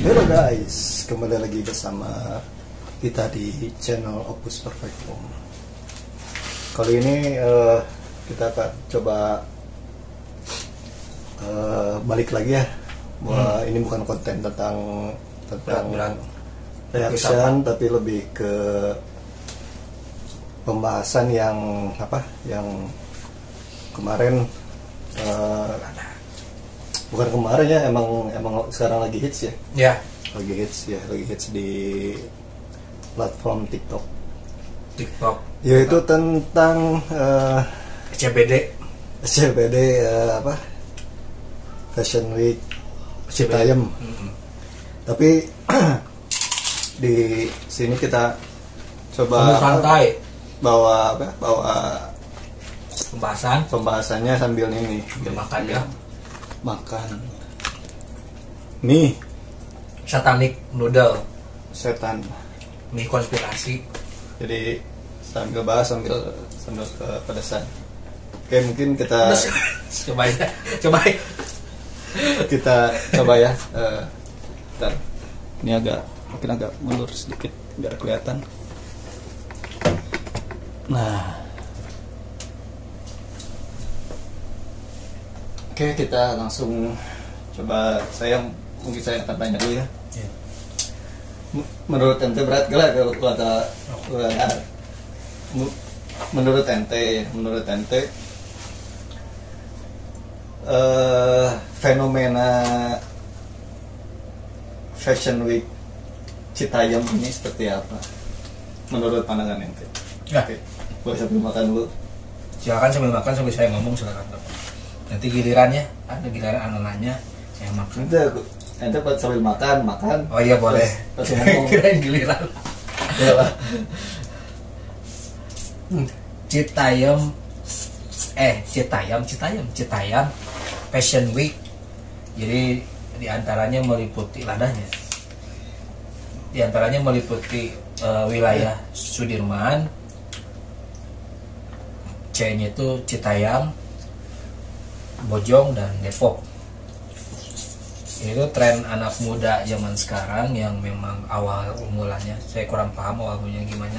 Halo guys, kembali lagi bersama kita di channel Opus Perfectum. Kali ini kita akan coba balik lagi ya. Bahwa ini bukan konten tentang reaction, tapi lebih ke pembahasan yang kemarin bukan kemarin ya, emang sekarang lagi hits ya. Ya. Lagi hits di platform TikTok. Yaitu tentang CBD Fashion Week Citayam. Tapi di sini kita coba santai bawa pembahasannya sambil ini makan ya. Makan mie Satanic noodle, setan, mie konspirasi. jadi sambil bahas sambil kepedesan. Oke, mungkin kita coba kita coba ya. Bentar. Ini mungkin agak mundur sedikit biar kelihatan. Nah, oke, kita langsung coba. Mungkin saya akan tanya dulu ya. Menurut ente berat gak kalau kata menurut ente fenomena Fashion Week Citayam ini seperti apa menurut pandangan ente? Ya. Oke, boleh sambil makan dulu. Silakan sambil makan sambil saya ngomong, silakan. Nanti gilirannya ada giliran anaknya saya makan. Ente buat sambil makan. Oh iya boleh. Terus ngomong. Kirain giliran. Iyalah. Citayam Fashion Week. Jadi diantaranya meliputi wilayah Sudirman, C-nya itu Citayam, Bojong, dan Depok. Ini tuh tren anak muda zaman sekarang yang memang awal mulanya saya kurang paham awal mulanya gimana.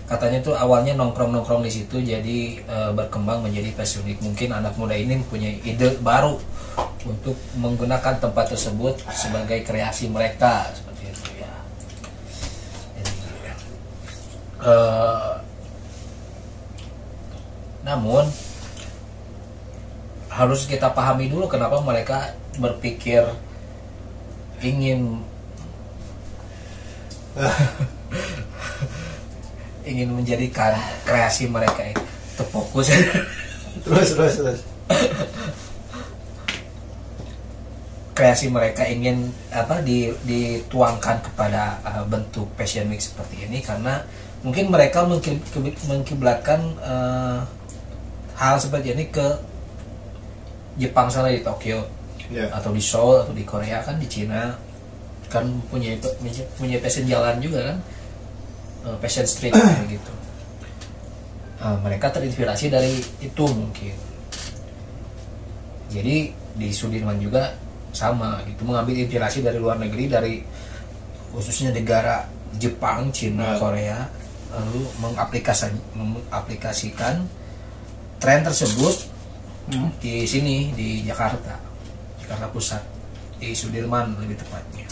Katanya tuh awalnya nongkrong di situ, jadi berkembang menjadi Fashion Week. Mungkin anak muda ini punya ide baru untuk menggunakan tempat tersebut sebagai kreasi mereka seperti itu ya. Namun harus kita pahami dulu kenapa mereka berpikir ingin menjadikan kreasi mereka itu terfokus. terus kreasi mereka ingin dituangkan kepada bentuk Fashion Week seperti ini karena mungkin mereka mengkiblatkan hal seperti ini ke Jepang sana, di Tokyo, atau di Seoul, atau di Korea, kan di Cina kan punya fashion jalan juga kan, fashion street gitu. Mereka terinspirasi dari itu mungkin. Jadi di Sudirman juga sama gitu, mengambil inspirasi dari luar negeri, dari khususnya negara Jepang, Cina, Korea, lalu mengaplikasikan tren tersebut di sini, di Jakarta Pusat, di Sudirman lebih tepatnya.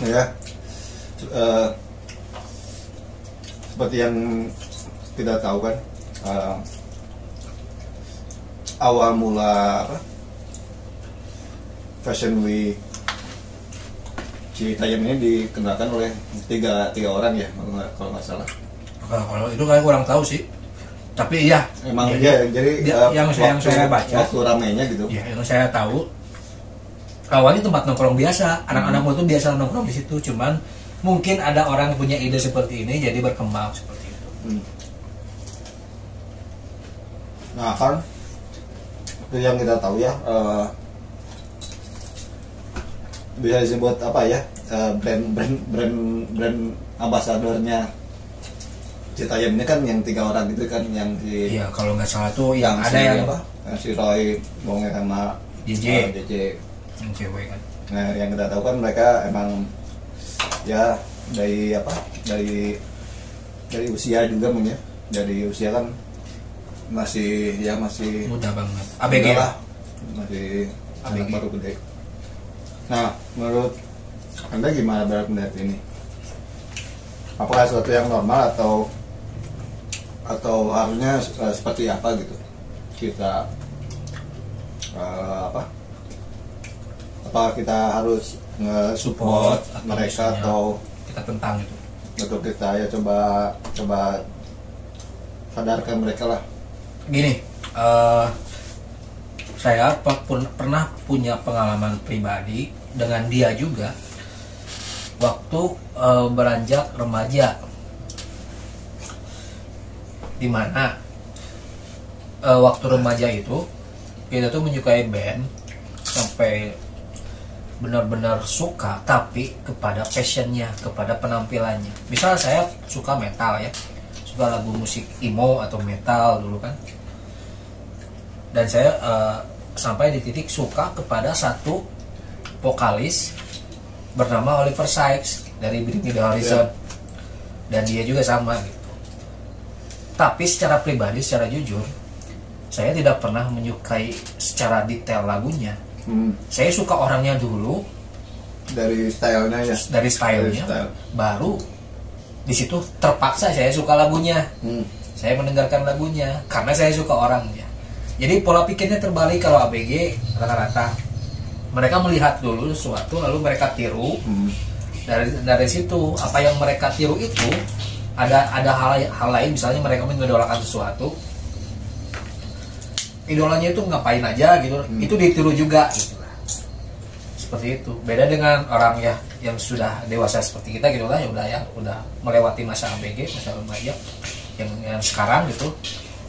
Ya, seperti yang kita tahu kan, awal mula Fashion Week Citayam ini dikenalkan oleh tiga orang ya, kalau nggak salah. Kalau itu kan kurang tahu sih. Tapi iya, emang jadi yang saya baca waktu ramainya gitu. Ya, yang saya tahu awalnya tempat nongkrong biasa, anak-anak muda tuh biasa nongkrong di situ, cuman mungkin ada orang punya ide seperti ini jadi berkembang seperti itu. Nah kan itu yang kita tahu ya, bisa disebut apa ya, brand ambasadornya Citayam ini kan yang 3 orang itu kan, yang si, iya kalau nggak salah tuh yang ada si, yang apa, si Roy Bonge sama JJ JJ yang cewek kan. Nah, yang kita tahu kan mereka emang ya dari apa, dari usia juga mungkin ya, dari usia kan masih muda banget. ABG ABG lah, masih anak baru gede. Nah, menurut Anda gimana berat melihat ini? Apakah sesuatu yang normal atau harusnya seperti apa gitu kita apa kita harus nge-support mereka atau kita tentang itu? betul, kita ya coba sadarkan mereka lah. Gini, saya pernah punya pengalaman pribadi dengan dia juga waktu beranjak remaja, dimana waktu remaja itu kita tuh menyukai band sampai benar-benar suka, tapi kepada passionnya, kepada penampilannya. Misal saya suka metal ya, suka lagu musik emo atau metal dulu kan, dan saya sampai di titik suka kepada satu vokalis bernama Oliver Sykes dari Bring Me The Horizon, dan dia juga sama gitu. Tapi secara pribadi, secara jujur, saya tidak pernah menyukai secara detail lagunya. Saya suka orangnya dulu, dari stylenya ya, dari stylenya, baru di situ terpaksa saya suka lagunya. Saya mendengarkan lagunya karena saya suka orangnya. Jadi pola pikirnya terbalik. Kalau ABG rata-rata mereka melihat dulu sesuatu lalu mereka tiru. Dari situ apa yang mereka tiru itu ada hal lain, misalnya mereka mengidolakan sesuatu, idolanya itu ngapain aja gitu, itu ditiru juga gitu lah. Seperti itu. Beda dengan orang ya yang sudah dewasa seperti kita gitu lah, ya udah melewati masa ABG, masa remaja yang sekarang gitu.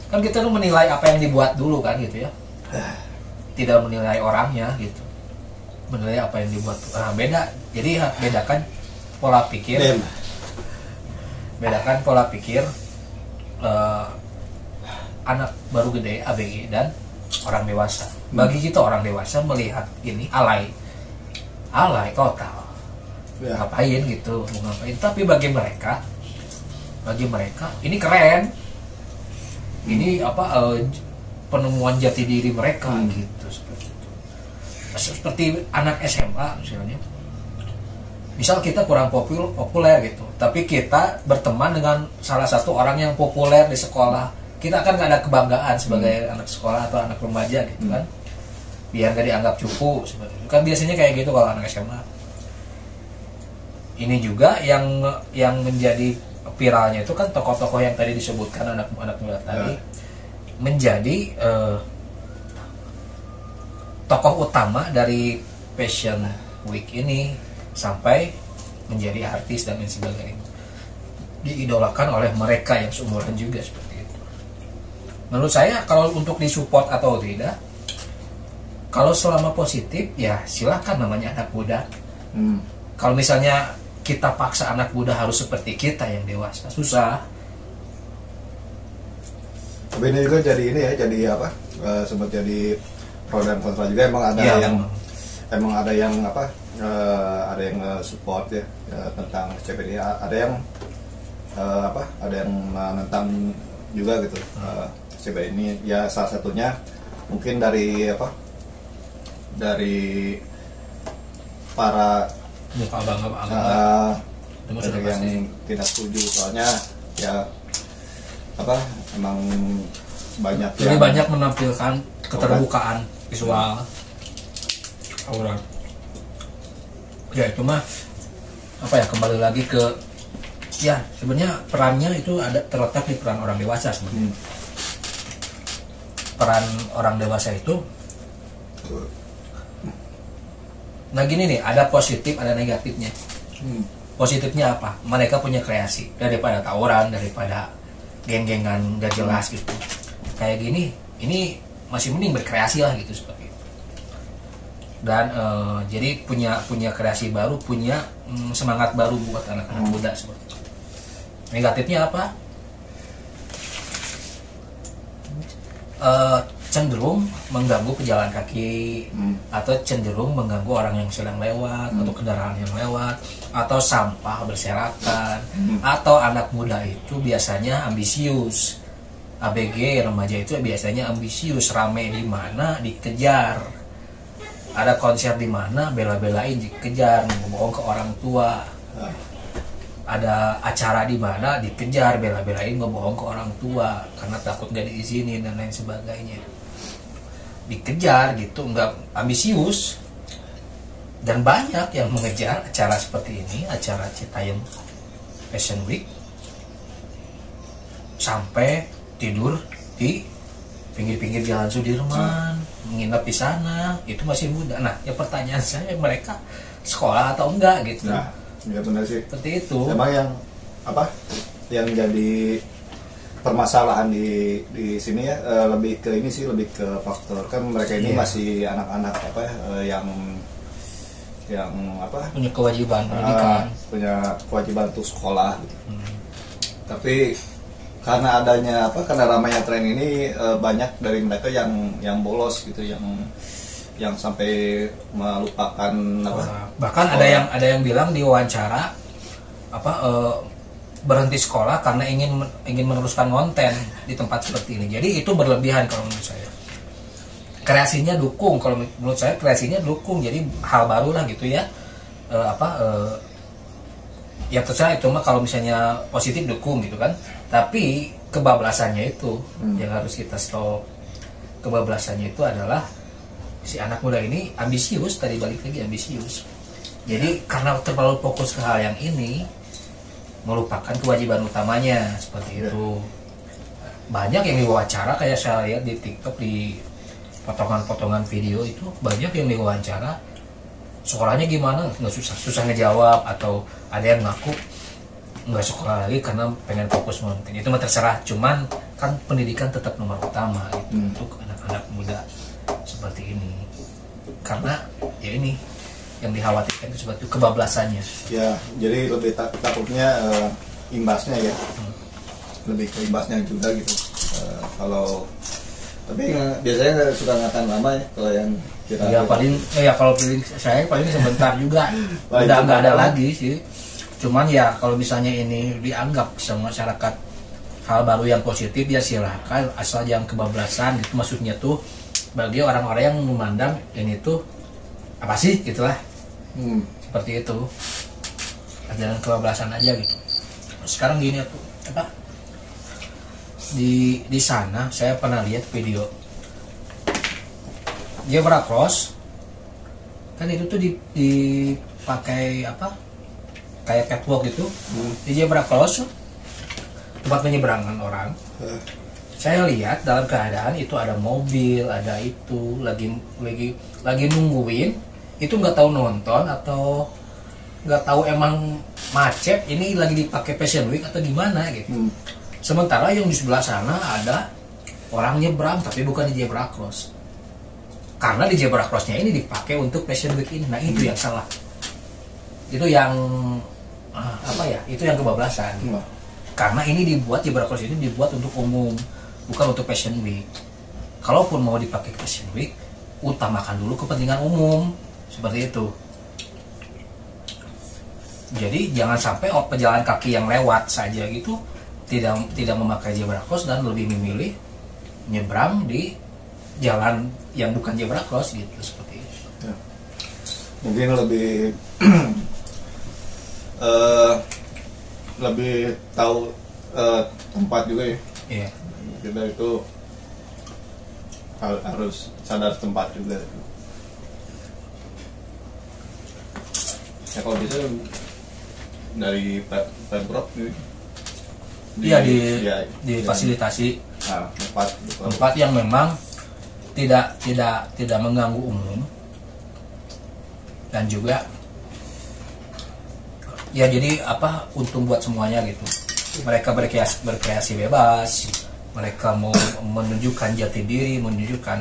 Kan kita tuh menilai apa yang dibuat dulu kan gitu ya. Tidak menilai orangnya gitu. Menilai apa yang dibuat. Nah, beda. Jadi bedakan pola pikir. Bedakan pola pikir anak baru gede ABG dan orang dewasa. Bagi kita orang dewasa melihat ini alay total, ngapain gitu, mau ngapain. Tapi bagi mereka ini keren, ini apa, penemuan jati diri mereka gitu, seperti itu. Seperti anak SMA misalnya, misal kita kurang populer gitu, tapi kita berteman dengan salah satu orang yang populer di sekolah, kita akan gak ada kebanggaan sebagai anak sekolah atau anak remaja gitu kan, biar gak dianggap cupu seperti itu kan, biasanya kayak gitu kalau anak SMA. Ini juga yang menjadi viralnya itu kan tokoh-tokoh yang tadi disebutkan, anak muda tadi menjadi tokoh utama dari Fashion Week ini sampai menjadi artis dan lain sebagainya, diidolakan oleh mereka yang seumuran juga seperti itu. Menurut saya kalau untuk disupport atau tidak, kalau selama positif ya silahkan, namanya anak muda. Kalau misalnya kita paksa anak muda harus seperti kita yang dewasa, susah. Tapi ini juga jadi ini ya, jadi apa, sempat jadi pro dan kontra juga. Emang ada emang ada yang apa, ada yang support ya, tentang CPD, ada yang ada yang menentang juga gitu. CPD ini ya salah satunya mungkin dari dari para yang tidak setuju, soalnya ya emang lebih banyak menampilkan keterbukaan visual orang. Ya itu mah kembali lagi ke ya sebenarnya perannya itu terletak di peran orang dewasa sebenarnya. Peran orang dewasa itu, nah gini nih, ada positif ada negatifnya. Positifnya apa? Mereka punya kreasi, daripada tawuran, daripada geng-gengan gak jelas gitu. Kayak gini, ini masih mending berkreasi lah gitu, seperti itu. Dan jadi punya kreasi baru, punya semangat baru buat anak-anak muda seperti itu. Negatifnya apa? cenderung mengganggu pejalan kaki, atau cenderung mengganggu orang yang sedang lewat, atau kendaraan yang lewat, atau sampah berserakan, atau anak muda itu biasanya ambisius. ABG remaja itu biasanya ambisius, rame di mana dikejar, ada konser di mana bela-belain dikejar, ngomong ke orang tua, ada acara di mana dikejar, bela-belain ngebohong ke orang tua karena takut gak diizinin dan lain sebagainya. Dikejar gitu, nggak ambisius. Dan banyak yang mengejar acara seperti ini, acara Citayam Fashion Week, sampai tidur di pinggir-pinggir jalan Sudirman, menginap di sana. Itu masih muda. Nah, ya pertanyaan saya, mereka sekolah atau enggak gitu. Nah, ya benar sih. Seperti itu. Emang yang apa? Yang jadi permasalahan di sini ya, lebih ke ini sih, lebih ke faktor kan mereka ini masih anak-anak apa yang apa? Punya kewajiban pendidikan. Punya kewajiban untuk sekolah gitu. Tapi karena adanya apa? Karena ramainya tren ini, banyak dari mereka yang bolos gitu, yang sampai melupakan apa? Bahkan ada yang bilang di wawancara apa, berhenti sekolah karena ingin meneruskan konten di tempat seperti ini. Jadi itu berlebihan kalau menurut saya. Kreasinya dukung, kalau menurut saya kreasinya dukung. Jadi hal baru lah gitu ya. Ya terserah itu mah, kalau misalnya positif dukung gitu kan. Tapi kebablasannya itu yang harus kita stop. Kebablasannya itu adalah si anak muda ini ambisius, tadi balik lagi ambisius. Jadi karena terlalu fokus ke hal yang ini, melupakan kewajiban utamanya, seperti itu. Banyak yang diwawancara, kayak saya lihat di TikTok, di potongan-potongan video itu banyak yang diwawancara sekolahnya gimana, nggak susah ngejawab, atau ada yang ngaku nggak sekolah lagi karena pengen fokus nonton. Itu mah terserah, cuman kan pendidikan tetap nomor utama gitu, untuk anak-anak muda seperti ini. Karena ya ini yang dikhawatirkan itu seperti kebablasannya. Ya, jadi lebih takutnya imbasnya ya, lebih ke imbasnya juga gitu. Tapi biasanya nggak suka ngakan lama ya kalau yang kita. Ya paling kalau pilih saya paling sebentar juga, udah nggak ada lagi sih. Cuman ya kalau misalnya ini dianggap sama masyarakat hal baru yang positif, ya silahkan, asal jangan kebablasan gitu. Maksudnya tuh bagi orang-orang yang memandang ini tuh apa sih gitulah. Seperti itu, jangan kebablasan aja gitu. Sekarang gini aku apa, di sana saya pernah lihat video zebra cross kan, itu tuh dipakai apa, kayak catwalk gitu. Di zebra cross tempat penyeberangan orang, saya lihat dalam keadaan itu ada mobil, ada itu lagi nungguin. Itu nggak tahu nonton atau nggak tahu emang macet, ini lagi dipakai Fashion Week atau gimana gitu. Sementara yang di sebelah sana ada orang nyebrang, tapi bukan di zebra cross. Karena di zebra crossnya ini dipakai untuk Fashion Week ini. Nah itu yang salah. Itu yang apa ya? Itu yang kebablasan. Karena ini dibuat, zebra cross ini dibuat untuk umum, bukan untuk Fashion Week. Kalaupun mau dipakai Fashion Week, utamakan dulu kepentingan umum. Seperti itu. Jadi jangan sampai pejalan kaki yang lewat saja gitu tidak memakai zebra cross dan lebih memilih nyebrang di jalan yang bukan zebra cross gitu, seperti itu. Ya. Mungkin lebih lebih tahu tempat juga ya. Iya. Kita itu harus sadar tempat juga. Ya kalau bisa dari Pemprov difasilitasi tempat yang memang tidak mengganggu umum, dan juga ya jadi apa, untung buat semuanya gitu. Mereka berkreasi bebas, mereka mau menunjukkan jati diri, menunjukkan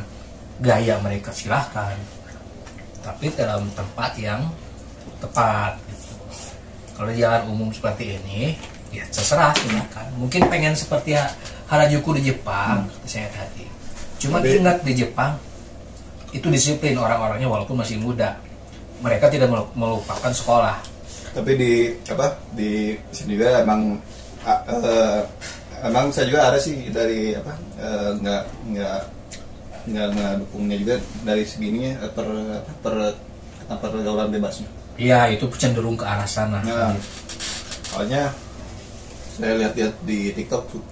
gaya mereka, silahkan, tapi dalam tempat yang tepat gitu. Kalau di jalan umum seperti ini ya terserah, silakan. Mungkin pengen seperti Harajuku di Jepang, saya tadi Cuma ingat di Jepang itu disiplin orang-orangnya walaupun masih muda. Mereka tidak melupakan sekolah. Tapi di sini juga emang saya juga ada sih dari nggak dukungnya juga dari segininya pergaulan bebasnya. Iya, itu cenderung ke arah sana. Nah, soalnya saya lihat-lihat di TikTok tuh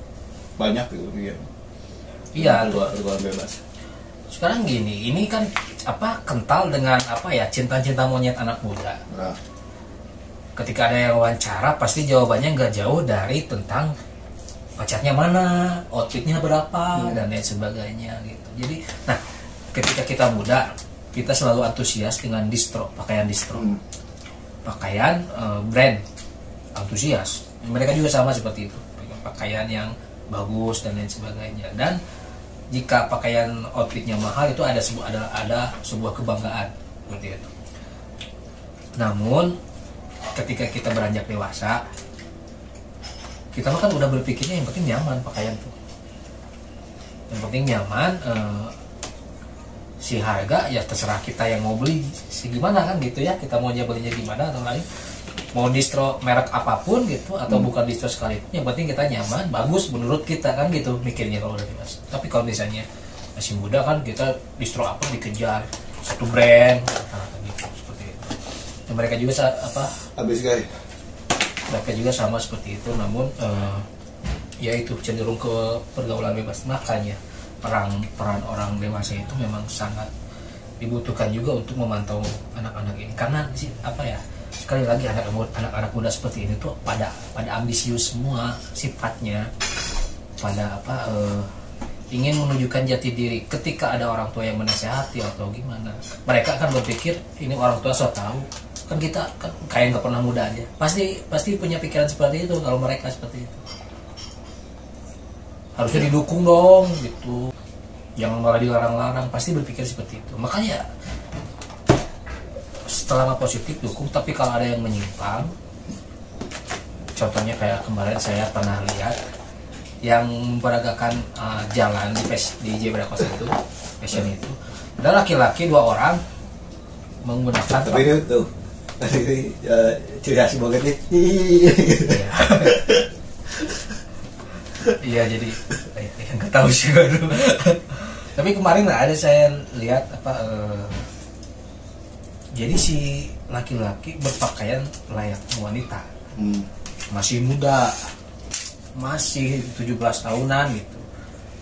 banyak gitu ya. Iya, pergaulan bebas. Sekarang gini, ini kan kental dengan cinta-cinta monyet anak muda. Nah. Ketika ada yang wawancara, pasti jawabannya nggak jauh dari tentang pacarnya mana, outfitnya berapa, dan lain sebagainya gitu. Jadi, nah, ketika kita muda, kita selalu antusias dengan pakaian distro, pakaian brand, antusias. Mereka juga sama seperti itu, pakaian yang bagus dan lain sebagainya. Dan jika pakaian outfitnya mahal itu ada sebuah kebanggaan seperti itu. Namun ketika kita beranjak dewasa, kita kan udah berpikirnya yang penting nyaman pakaian tuh. Yang penting nyaman, si harga ya terserah kita yang mau beli gimana kan gitu ya, kita mau belinya gimana atau lain. Mau distro merek apapun gitu atau bukan distro sekalipun, yang penting kita nyaman, bagus menurut kita kan gitu mikirnya kalau udah dewasa. Tapi kalau misalnya masih muda kan kita distro apa dikejar satu brand gitu seperti itu. Dan mereka juga habis guys. Mereka juga sama seperti itu, namun ya itu cenderung ke pergaulan bebas. Makanya peran orang dewasa itu memang sangat dibutuhkan juga untuk memantau anak-anak ini, karena sekali lagi anak-anak muda seperti ini tuh pada ambisius semua sifatnya, pada ingin menunjukkan jati diri. Ketika ada orang tua yang menasehati atau gimana, mereka akan berpikir ini orang tua so tahu. Kan kita kan kayak nggak pernah muda aja, pasti punya pikiran seperti itu. Kalau mereka seperti itu harusnya didukung dong gitu, yang malah dilarang-larang, pasti berpikir seperti itu. Makanya setelah positif dukung, tapi kalau ada yang menyimpang, contohnya kayak kemarin saya pernah lihat yang memperagakan jalan di Zebra Cross itu, fashion itu, ada laki-laki 2 orang menggunakan. Tapi ini tuh ciri khas banget nih. Iya, jadi nggak tahu sih baru. Tapi kemarin ada saya lihat jadi si laki-laki berpakaian layak wanita, masih muda, masih 17 tahunan gitu,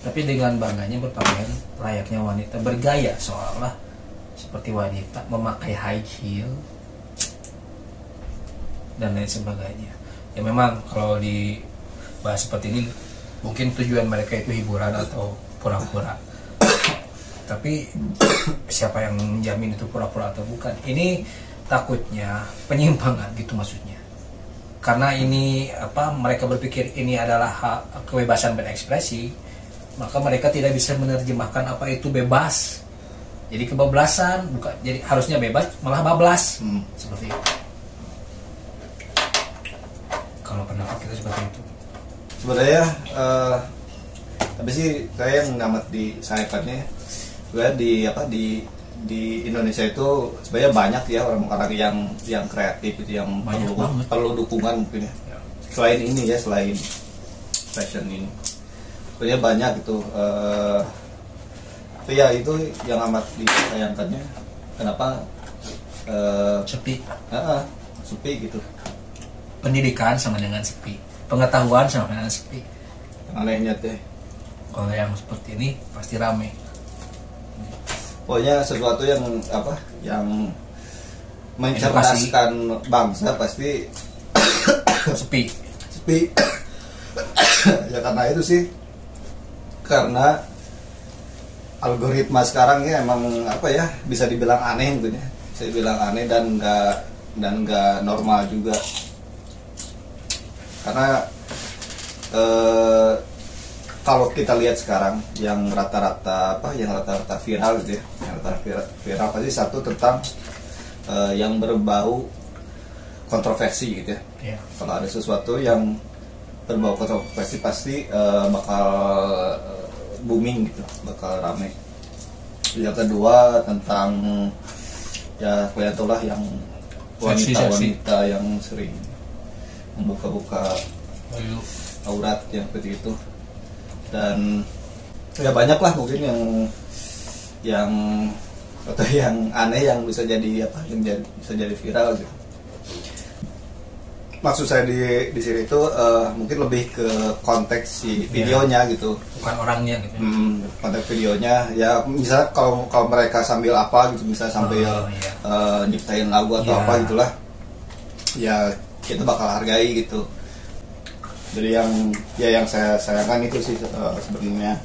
tapi dengan bangganya berpakaian layaknya wanita, bergaya seolah seperti wanita, memakai high heel dan lain sebagainya. Ya memang kalau dibahas seperti ini mungkin tujuan mereka itu hiburan atau pura-pura, tapi siapa yang menjamin itu pura-pura atau bukan? Ini takutnya penyimpangan gitu maksudnya. Karena ini mereka berpikir ini adalah hak kebebasan berekspresi, maka mereka tidak bisa menerjemahkan apa itu bebas. Jadi kebablasan, bukan, jadi harusnya bebas malah bablas. Seperti itu. Kalau pendapat kita seperti itu. Sebenarnya tapi sih saya yang ngamat di sayapnya di Indonesia itu sebenarnya banyak ya orang-orang yang kreatif itu, yang perlu dukungan mungkin ya. Selain ini ya, selain fashion ini sebenarnya banyak gitu. Tapi ya itu yang amat disayangkannya, kenapa sepi gitu. Pendidikan sama dengan sepi, pengetahuan sama dengan sepi. Anehnya teh, kalau yang seperti ini pasti rame. Pokoknya sesuatu yang mencerdaskan bangsa pasti sepi. Ya karena itu sih, karena algoritma sekarang ya emang bisa dibilang aneh gitu ya. Saya bilang aneh dan nggak normal juga. Karena kalau kita lihat sekarang yang rata-rata viral gitu ya, yang rata-rata viral pasti satu tentang yang berbau kontroversi gitu ya. Kalau ada sesuatu yang berbau kontroversi pasti bakal booming gitu, bakal rame. Yang kedua tentang ya kalian tahu lah yang wanita-wanita yang sering membuka-buka aurat yang seperti itu, dan ya banyak lah mungkin yang atau yang aneh yang bisa jadi apa, yang bisa jadi viral gitu. Maksud saya di sini itu mungkin lebih ke konteks si videonya gitu, bukan orangnya gitu. Konteks videonya ya, misalnya kalau mereka sambil apa gitu, misalnya sambil nyiptain lagu atau apa gitulah, ya kita bakal hargai gitu. Jadi yang saya sayangkan itu sih sebenarnya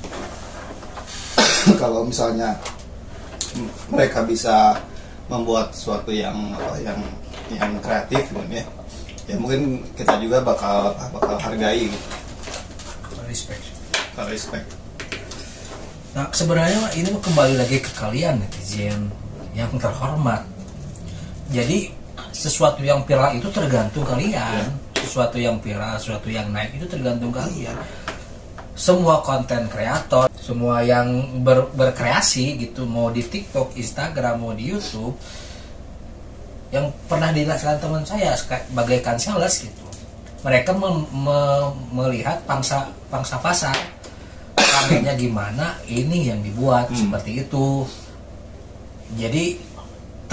kalau misalnya mereka bisa membuat sesuatu yang kreatif gitu ya mungkin kita juga bakal hargai gitu. Respect. Nah sebenarnya ini kembali lagi ke kalian netizen yang terhormat. Jadi sesuatu yang viral itu tergantung kalian. Sesuatu yang viral, sesuatu yang naik itu tergantung kalian. Semua konten kreator, semua yang berkreasi gitu, mau di TikTok, Instagram, mau di YouTube, yang pernah dilaksanakan teman saya bagaikan sales gitu. Mereka melihat pangsa pasar, ramenya gimana, ini yang dibuat seperti itu. Jadi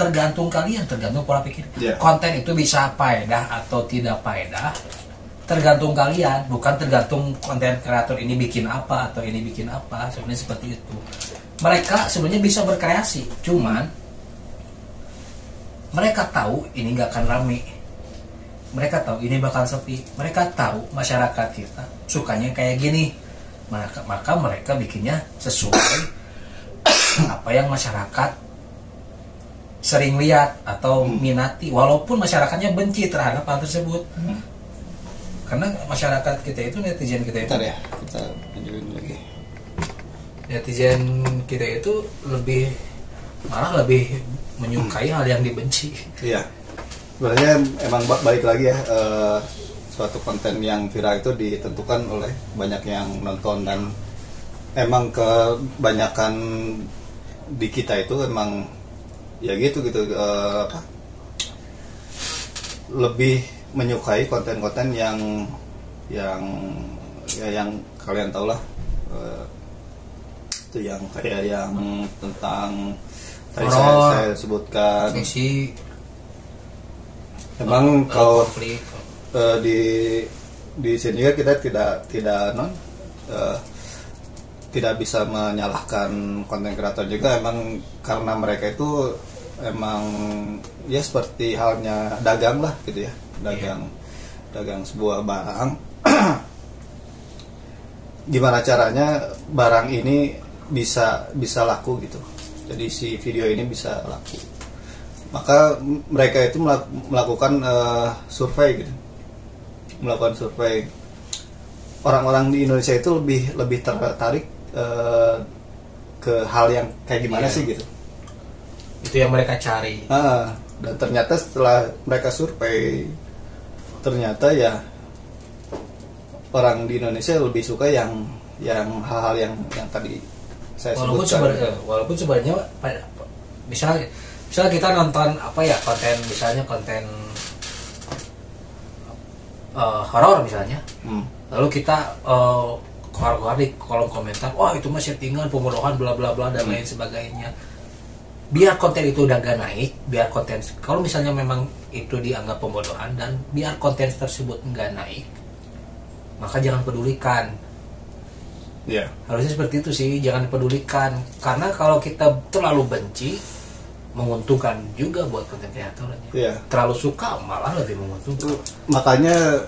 tergantung kalian, tergantung pola pikir. Konten itu bisa faedah atau tidak faedah, tergantung kalian, bukan tergantung konten kreator ini bikin apa atau ini bikin apa. Sebenarnya seperti itu. Mereka sebenarnya bisa berkreasi, cuman mereka tahu ini gak akan rame, mereka tahu ini bakal sepi, mereka tahu masyarakat kita sukanya kayak gini, maka mereka bikinnya sesuai apa yang masyarakat sering lihat atau minati, walaupun masyarakatnya benci terhadap hal tersebut. Karena masyarakat kita itu, netizen kita itu, ya, kita lanjutin lagi. Netizen kita itu malah lebih menyukai hal yang dibenci. Iya. Sebenarnya emang balik lagi ya, suatu konten yang viral itu ditentukan oleh banyak yang nonton, dan emang kebanyakan di kita itu emang ya gitu lebih menyukai konten-konten yang kalian tahu lah, itu yang kayak yang tentang tadi saya sebutkan. Emang kalau di sini kita tidak bisa menyalahkan konten kreator juga, emang karena mereka itu emang ya seperti halnya dagang lah gitu ya, dagang sebuah barang. Gimana caranya barang ini bisa laku gitu, jadi si video ini bisa laku, maka mereka itu melakukan survei gitu, melakukan survei. Orang-orang di Indonesia itu lebih tertarik ke hal yang kayak gimana sih gitu. Itu yang mereka cari. Dan ternyata setelah mereka survei, ternyata ya orang di Indonesia lebih suka yang hal-hal yang tadi saya sebutkan. Walaupun sebenarnya misalnya kita nonton konten horor misalnya, lalu kita keluar di kolom komentar, wah itu mah settingan, pembodohan, bla bla bla dan lain sebagainya. Biar konten itu udah gak naik, biar konten, kalau misalnya memang itu dianggap pembodohan dan biar konten tersebut nggak naik, maka jangan pedulikan. Harusnya seperti itu sih, jangan pedulikan, karena kalau kita terlalu benci menguntungkan juga buat konten kreatornya. Terlalu suka malah lebih menguntungkan. Makanya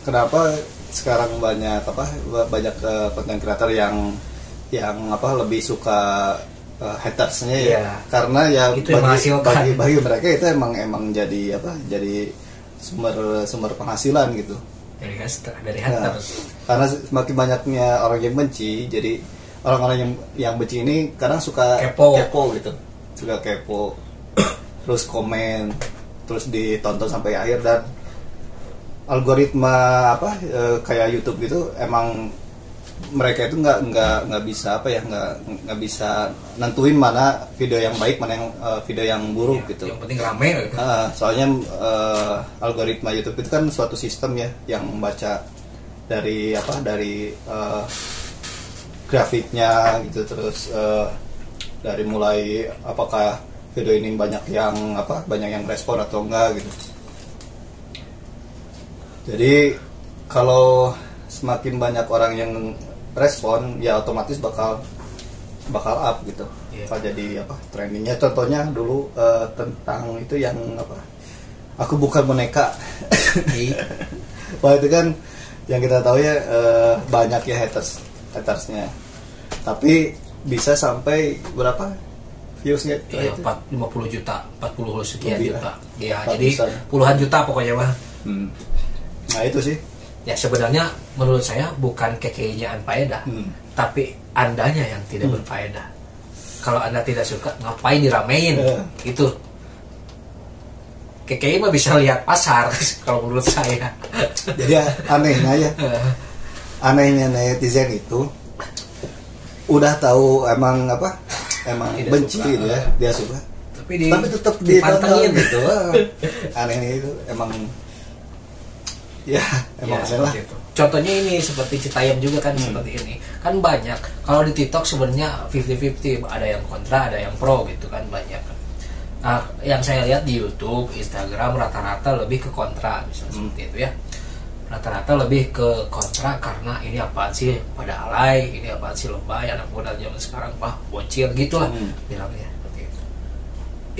kenapa sekarang banyak konten kreator yang lebih suka hatersnya ya, karena ya bagi mereka itu emang jadi sumber penghasilan gitu dari haters. Karena semakin banyaknya orang yang benci, jadi orang-orang yang benci ini kadang suka kepo gitu, suka kepo terus komen, terus ditonton sampai akhir, dan algoritma kayak YouTube gitu emang mereka itu nggak bisa apa ya, nggak bisa nentuin mana video yang baik, mana yang video yang buruk gitu. Yang penting rame. Soalnya algoritma YouTube itu kan suatu sistem ya yang membaca dari grafiknya gitu, terus dari mulai apakah video ini banyak yang respon atau enggak gitu. Jadi kalau semakin banyak orang yang respon, ya otomatis bakal up gitu. Bakal jadi trendingnya. Contohnya dulu tentang itu yang aku bukan boneka. Wah itu kan yang kita tahu ya, banyak ya hatersnya. Tapi bisa sampai berapa viewsnya? Iya, 50 juta, 40 sekian juta. Ya, jadi besar. Puluhan juta pokoknya mah. Nah itu sih. Ya sebenarnya menurut saya bukan kekeinya unfaedah, tapi andanya yang tidak berfaedah. Kalau anda tidak suka, ngapain diramein? Itu kekei mah bisa lihat pasar kalau menurut saya. Jadi anehnya ya, anehnya netizen itu udah tahu emang Tidak benci suka. gitu ya, dia suka. Tapi tetap dipantengin gitu. Anehnya itu emang salah. Itu. Contohnya ini seperti Citayam juga kan seperti ini. Kan banyak. Kalau di TikTok sebenarnya 50-50, ada yang kontra, ada yang pro gitu kan, banyak. Nah, yang saya lihat di YouTube, Instagram rata-rata lebih ke kontra, misalnya seperti itu ya. Rata-rata lebih ke kontra karena ini apaan sih pada alay, ini apaan sih lebay, anak muda zaman sekarang bocil gitulah bilangnya seperti itu.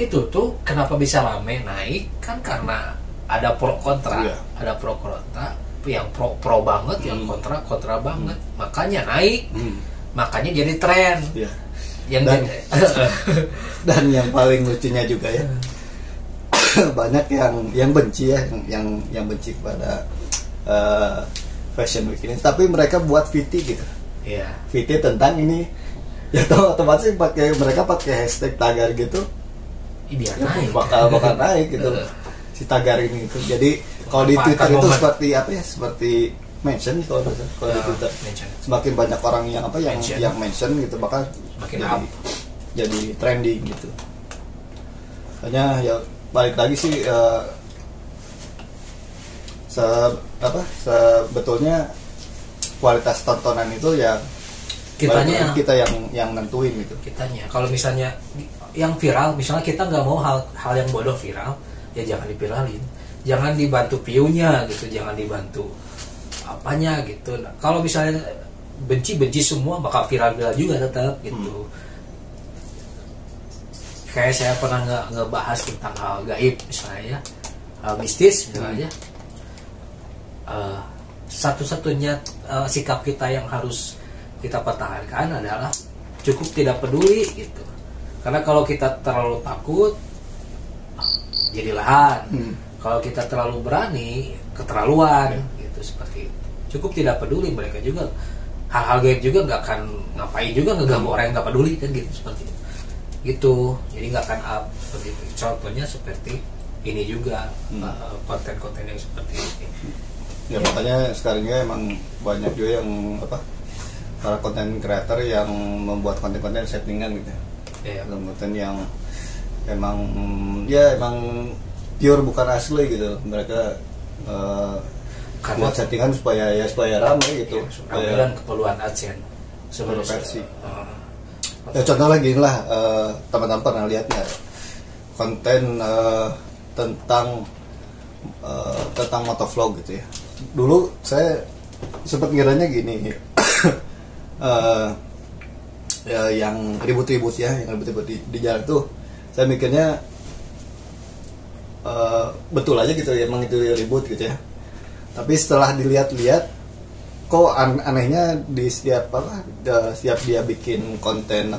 Itu tuh kenapa bisa rame naik kan karena ada pro kontra, ada pro kontra, yang pro banget, yang kontra banget, makanya naik, makanya jadi tren. Dan yang paling lucunya juga ya, banyak yang benci ya, yang benci kepada Fashion Week ini, tapi mereka buat VT gitu, VT tentang ini, ya otomatis mereka pakai hashtag tagar gitu, biar ya, naik, bakal naik gitu. Si tagar ini itu. Jadi kalau di Twitter itu seperti mention kalau di Twitter. Semakin banyak orang yang mention gitu, bakal jadi trending gitu. Hanya ya balik lagi sih sebetulnya kualitas tontonan itu ya kita yang nentuin gitu. Kitanya kalau misalnya yang viral, misalnya kita nggak mau hal yang bodoh viral, ya jangan dipiralin, jangan dibantu view-nya gitu, jangan dibantu apanya gitu. Nah, kalau misalnya benci semua bakal viral juga tetap gitu. Kayak saya pernah ngebahas tentang hal gaib misalnya, hal mistis misalnya. Satu-satunya sikap kita yang harus kita pertahankan adalah cukup tidak peduli gitu. Karena kalau kita terlalu takut jadi lahan. Kalau kita terlalu berani, keterlaluan gitu, seperti itu. Cukup tidak peduli, mereka juga hal-hal gaib juga nggak akan ngapain juga ngeganggu orang yang nggak peduli kan gitu, seperti itu. Gitu, jadi nggak akan up seperti itu. Contohnya seperti ini juga, konten-konten yang seperti ini. Ya makanya sekarang ini emang banyak juga yang para konten creator yang membuat konten-konten settingan gitu. Konten yang emang pure bukan asli gitu. Mereka buat settingan supaya ramai gitu, supaya keperluan AdSense sebagai versi. Ya contoh lagi lah, teman-teman pernah lihat nggak konten tentang motovlog gitu ya. Dulu saya sempat ngiranya gini, yang ribut-ribut di jalan tuh, saya mikirnya betul aja gitu ya, emang itu ribut gitu ya. Tapi setelah dilihat-lihat, kok anehnya di setiap dia bikin konten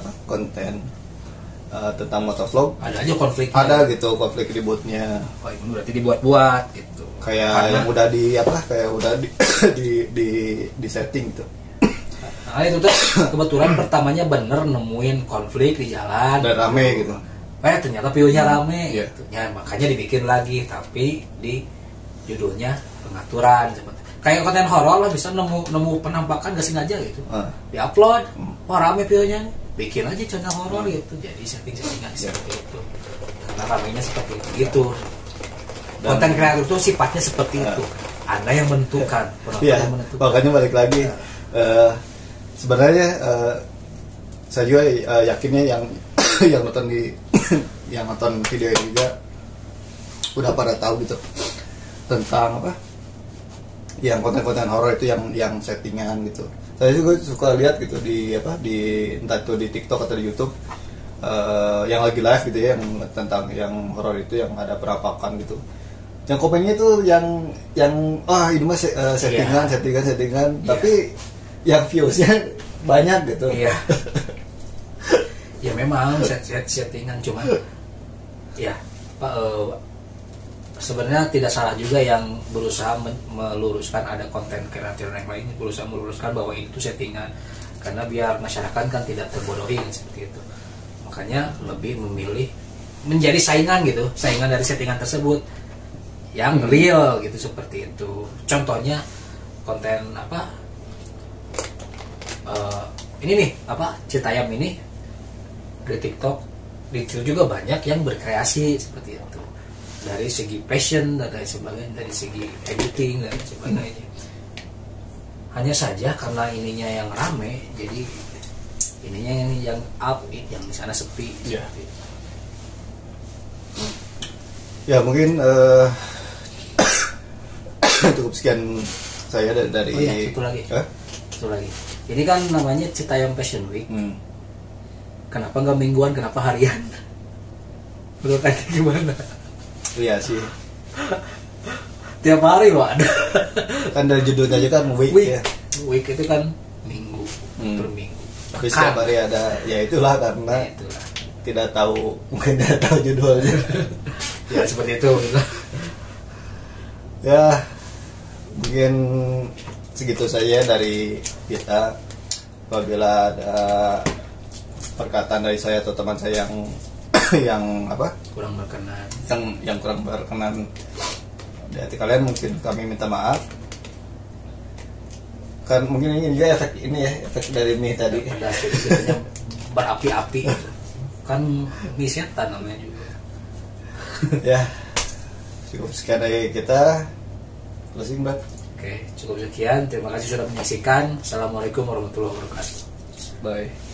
tentang motovlog, ada aja konfliknya. Ada gitu konflik ributnya. Oh, itu berarti dibuat-buat gitu. Yang udah di setting gitu. Nah itu tuh kebetulan pertamanya bener nemuin konflik di jalan. Dan rame gitu. Ternyata view-nya rame gitu. Ya makanya dibikin lagi, tapi di judulnya pengaturan seperti kayak konten horor lah, bisa nemu penampakan gak sengaja gitu, diupload, wah rame videonya, bikin aja channel horor gitu, jadi settingan seperti itu, karena ramenya seperti itu gitu. Konten kreator itu sifatnya seperti itu, Anda yang menentukan, yang menentukan. Makanya balik lagi, sebenarnya saya juga yakinnya yang yang nonton yang nonton video ini juga udah pada tahu gitu tentang apa yang konten-konten horor itu yang settingan gitu. Saya juga suka lihat gitu di entah itu di TikTok atau di YouTube yang lagi live gitu ya, yang tentang yang horor itu, yang ada penampakan gitu. Yang komennya itu yang ini mah settingan, tapi yang viewsnya banyak gitu. Iya. Ya memang settingan, cuman ya sebenarnya tidak salah juga yang berusaha meluruskan, ada konten kreator yang lain berusaha meluruskan bahwa itu settingan, karena biar masyarakat kan tidak terbodohi seperti itu. Makanya lebih memilih menjadi saingan gitu, saingan dari settingan tersebut yang real gitu, seperti itu. Contohnya konten ini nih Citayam ini di TikTok, di situ juga banyak yang berkreasi seperti itu, dari segi passion dan lain sebagainya, dari segi editing dan sebagainya. Hanya saja karena ininya yang rame, jadi ininya yang up, yang di sana sepi. Ya mungkin cukup sekian saya dari satu lagi. Ini kan namanya Citayam Fashion Week. Kenapa nggak mingguan, kenapa harian? Menurut Anda gimana? Iya sih. Tiap hari loh ada. Kan dari judulnya aja kan week ya. Week itu kan minggu per minggu. Tapi setiap hari ada, ya itulah karena tidak tahu, mungkin tidak tahu judulnya. Ya seperti itu. Ya mungkin segitu saja dari kita. Apabila ada perkataan dari saya atau teman saya yang kurang berkenan, yang kurang berkenan di hati kalian, mungkin kami minta maaf. Kan mungkin ini juga efek dari mie tadi. Berapi-api kan, mie setan namanya juga. Ya cukup sekian dari kita, closing Mbak. Oke, cukup sekian, terima kasih sudah menyaksikan. Assalamualaikum warahmatullahi wabarakatuh. Bye.